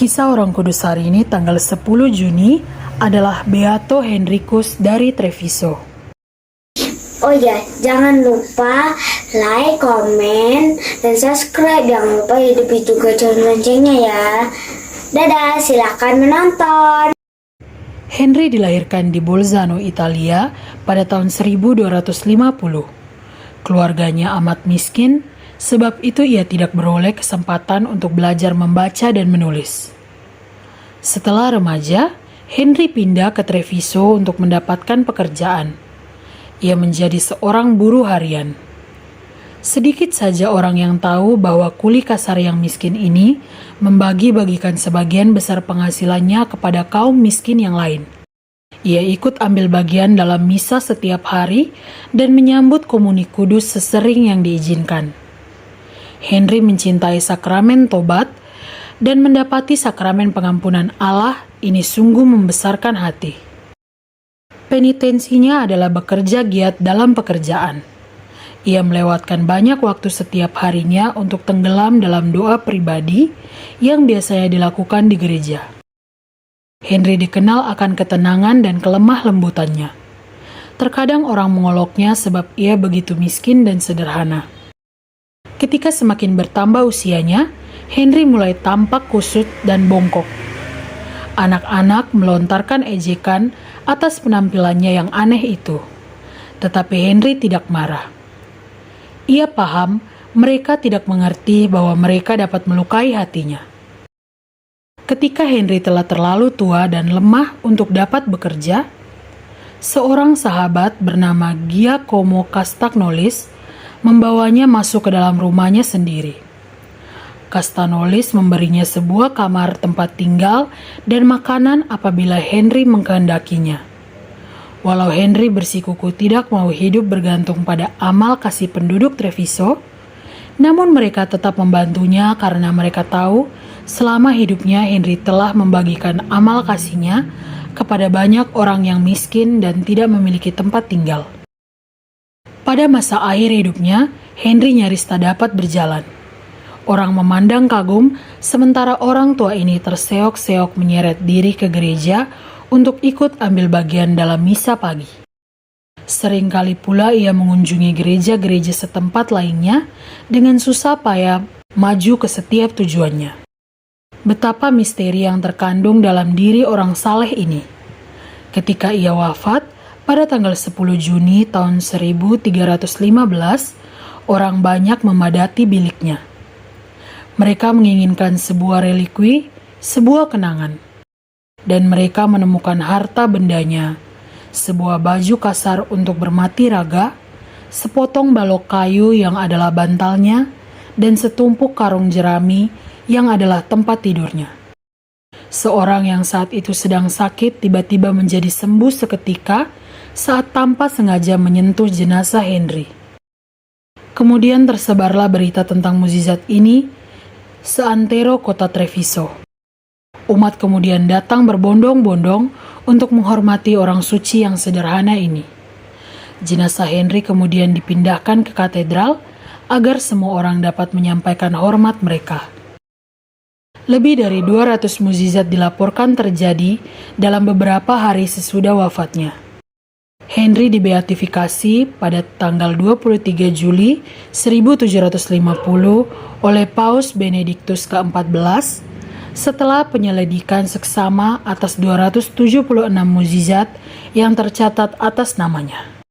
Kisah orang kudus hari ini tanggal 10 Juni adalah Beato Henricus dari Treviso. Oh ya, jangan lupa like, komen, dan subscribe. Jangan lupa hidupi juga loncengnya ya. Dadah, silakan menonton. Henry dilahirkan di Bolzano, Italia pada tahun 1250. Keluarganya amat miskin, sebab itu ia tidak beroleh kesempatan untuk belajar membaca dan menulis. Setelah remaja, Henry pindah ke Treviso untuk mendapatkan pekerjaan. Ia menjadi seorang buruh harian. Sedikit saja orang yang tahu bahwa kuli kasar yang miskin ini membagi-bagikan sebagian besar penghasilannya kepada kaum miskin yang lain. Ia ikut ambil bagian dalam misa setiap hari dan menyambut komuni kudus sesering yang diizinkan. Henry mencintai sakramen tobat dan mendapati sakramen pengampunan Allah ini sungguh membesarkan hati. Penitensinya adalah bekerja giat dalam pekerjaan. Ia melewatkan banyak waktu setiap harinya untuk tenggelam dalam doa pribadi yang biasanya dilakukan di gereja. Henry dikenal akan ketenangan dan kelemah lembutannya. Terkadang orang mengoloknya sebab ia begitu miskin dan sederhana. Ketika semakin bertambah usianya, Henry mulai tampak kusut dan bongkok. Anak-anak melontarkan ejekan atas penampilannya yang aneh itu. Tetapi Henry tidak marah. Ia paham mereka tidak mengerti bahwa mereka dapat melukai hatinya. Ketika Henry telah terlalu tua dan lemah untuk dapat bekerja, seorang sahabat bernama Giacomo Castagnolis membawanya masuk ke dalam rumahnya sendiri. Castagnolis memberinya sebuah kamar tempat tinggal dan makanan apabila Henry mengkehendakinya. Walau Henry bersikuku tidak mau hidup bergantung pada amal kasih penduduk Treviso, namun mereka tetap membantunya karena mereka tahu selama hidupnya Henry telah membagikan amal kasihnya kepada banyak orang yang miskin dan tidak memiliki tempat tinggal. Pada masa akhir hidupnya, Henry nyaris tak dapat berjalan. Orang memandang kagum, sementara orang tua ini terseok-seok menyeret diri ke gereja untuk ikut ambil bagian dalam misa pagi. Seringkali pula ia mengunjungi gereja-gereja setempat lainnya dengan susah payah maju ke setiap tujuannya. Betapa misteri yang terkandung dalam diri orang saleh ini. Ketika ia wafat pada tanggal 10 Juni tahun 1315, orang banyak memadati biliknya. Mereka menginginkan sebuah relikwi, sebuah kenangan. Dan mereka menemukan harta bendanya, sebuah baju kasar untuk bermati raga, sepotong balok kayu yang adalah bantalnya, dan setumpuk karung jerami yang adalah tempat tidurnya. Seorang yang saat itu sedang sakit tiba-tiba menjadi sembuh seketika saat tanpa sengaja menyentuh jenazah Henry. Kemudian tersebarlah berita tentang mukjizat ini seantero kota Treviso. Umat kemudian datang berbondong-bondong untuk menghormati orang suci yang sederhana ini. Jenazah Henry kemudian dipindahkan ke katedral agar semua orang dapat menyampaikan hormat mereka. Lebih dari 200 mukjizat dilaporkan terjadi dalam beberapa hari sesudah wafatnya. Henry dibeatifikasi pada tanggal 23 Juli 1750 oleh Paus Benediktus ke-14 setelah penyelidikan seksama atas 276 mukjizat yang tercatat atas namanya.